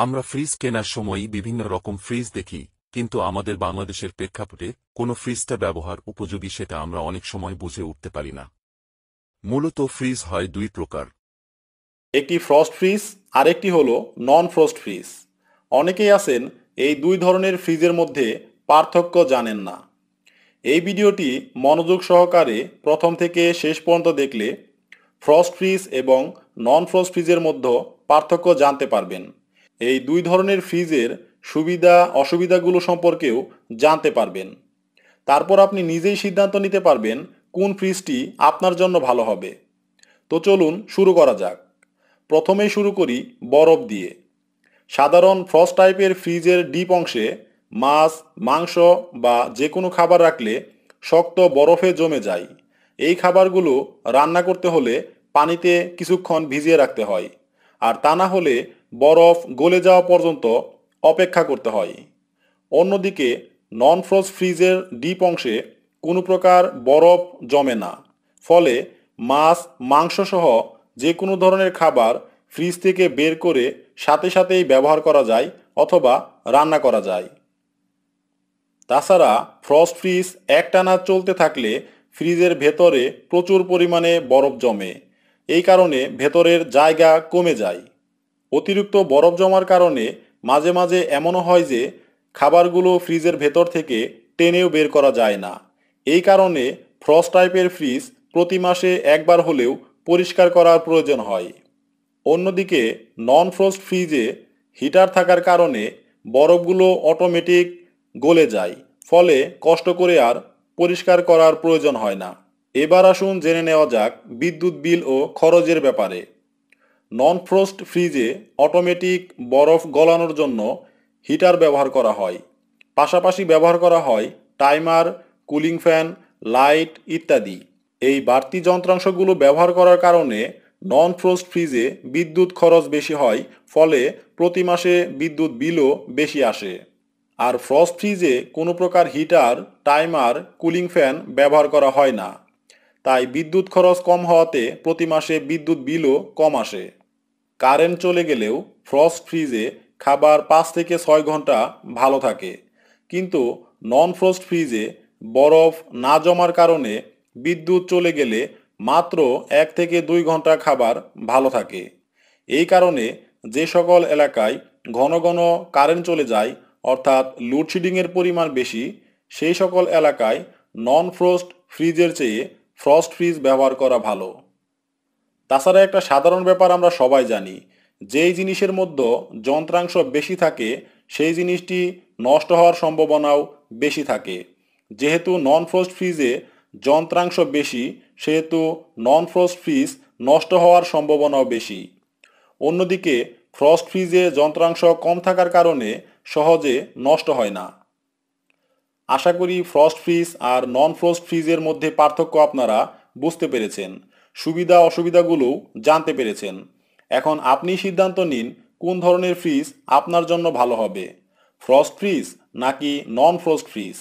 আমরা ফ্রিজ কেনার সময়ই বিভিন্ন রকম ফ্রিজ দেখি, কিন্তু আমাদের বাংলাদেশের প্রেক্ষাপটে কোন ফ্রিজটা ব্যবহার উপযোগী সেটা আমরা অনেক সময় বুঝে উঠতে পারি না। মূলত ফ্রিজ হয় দুই প্রকার। একটি ফ্রস্ট ফ্রিজ আর একটি হলো নন ফ্রস্ট ফ্রিজ। অনেকেই আছেন এই দুই ধরনের ফ্রিজের মধ্যে পার্থক্য জানেন না। এই ভিডিওটি মনোযোগ সহকারে প্রথম থেকে শেষ পর্যন্ত দেখলে ফ্রস্ট ফ্রিজ এবং নন ফ্রস্ট ফ্রিজের মধ্যে পার্থক্য জানতে পারবেন। এই দুই ধরনের ফ্রিজের সুবিধা অসুবিধাগুলো সম্পর্কেও জানতে পারবেন। তারপর আপনি নিজেই সিদ্ধান্ত নিতে পারবেন কোন ফ্রিজটি আপনার জন্য ভালো হবে। তো চলুন শুরু করা যাক। প্রথমেই শুরু করি বরফ দিয়ে। সাধারণ ফ্রস্ট টাইপের ফ্রিজের ডিপ অংশে মাছ, মাংস বা যে কোনো খাবার রাখলে শক্ত বরফে জমে যায়। এই খাবারগুলো রান্না করতে হলে পানিতে কিছুক্ষণ ভিজিয়ে রাখতে হয়, আর তা না হলে বরফ গলে যাওয়া পর্যন্ত অপেক্ষা করতে হয়। অন্যদিকে নন ফ্রস্ট ফ্রিজের ডিপ অংশে কোনো প্রকার বরফ জমে না, ফলে মাছ, মাংস সহ যে কোনো ধরনের খাবার ফ্রিজ থেকে বের করে সাথে সাথেই ব্যবহার করা যায় অথবা রান্না করা যায়। তাছাড়া ফ্রস্ট ফ্রিজ একটানা চলতে থাকলে ফ্রিজের ভেতরে প্রচুর পরিমাণে বরফ জমে। এই কারণে ভেতরের জায়গা কমে যায়। অতিরিক্ত বরফ জমার কারণে মাঝে মাঝে এমনও হয় যে খাবারগুলো ফ্রিজের ভেতর থেকে টেনেও বের করা যায় না। এই কারণে ফ্রস্ট টাইপের ফ্রিজ প্রতি মাসে একবার হলেও পরিষ্কার করার প্রয়োজন হয়। অন্যদিকে নন ফ্রস্ট ফ্রিজে হিটার থাকার কারণে বরফগুলো অটোমেটিক গলে যায়, ফলে কষ্ট করে আর পরিষ্কার করার প্রয়োজন হয় না। এবার আসুন জেনে নেওয়া যাক বিদ্যুৎ বিল ও খরচের ব্যাপারে। নন ফ্রস্ট ফ্রিজে অটোমেটিক বরফ গলানোর জন্য হিটার ব্যবহার করা হয়। পাশাপাশি ব্যবহার করা হয় টাইমার, কুলিং ফ্যান, লাইট ইত্যাদি। এই বাড়তি যন্ত্রাংশগুলো ব্যবহার করার কারণে নন ফ্রস্ট ফ্রিজে বিদ্যুৎ খরচ বেশি হয়, ফলে প্রতি মাসে বিদ্যুৎ বিলও বেশি আসে। আর ফ্রস্ট ফ্রিজে কোনো প্রকার হিটার, টাইমার, কুলিং ফ্যান ব্যবহার করা হয় না। তাই বিদ্যুৎ খরচ কম হওয়াতে প্রতি মাসে বিদ্যুৎ বিলও কম আসে। কারেন্ট চলে গেলেও ফ্রস্ট ফ্রিজে খাবার 5 থেকে 6 ঘন্টা ভালো থাকে, কিন্তু নন ফ্রস্ট ফ্রিজে বরফ না জমার কারণে বিদ্যুৎ চলে গেলে মাত্র 1 থেকে 2 ঘন্টা খাবার ভালো থাকে। এই কারণে যে সকল এলাকায় ঘন ঘন কারেন্ট চলে যায়, অর্থাৎ লোডশেডিংয়ের পরিমাণ বেশি, সেই সকল এলাকায় নন ফ্রস্ট ফ্রিজের চেয়ে ফ্রস্ট ফ্রিজ ব্যবহার করা ভালো। তাছাড়া একটা সাধারণ ব্যাপার আমরা সবাই জানি, যেই জিনিসের মধ্যে যন্ত্রাংশ বেশি থাকে সেই জিনিসটি নষ্ট হওয়ার সম্ভাবনাও বেশি থাকে। যেহেতু নন ফ্রস্ট ফ্রিজে যন্ত্রাংশ বেশি, সেহেতু নন ফ্রস্ট ফ্রিজ নষ্ট হওয়ার সম্ভাবনাও বেশি। অন্যদিকে ফ্রস্ট ফ্রিজে যন্ত্রাংশ কম থাকার কারণে সহজে নষ্ট হয় না। আশা করি ফ্রস্ট ফ্রিজ আর নন ফ্রস্ট ফ্রিজের মধ্যে পার্থক্য আপনারা বুঝতে পেরেছেন, সুবিধা অসুবিধাগুলোও জানতে পেরেছেন। এখন আপনি সিদ্ধান্ত নিন কোন ধরনের ফ্রিজ আপনার জন্য ভালো হবে, ফ্রস্ট ফ্রিজ নাকি নন ফ্রস্ট ফ্রিজ।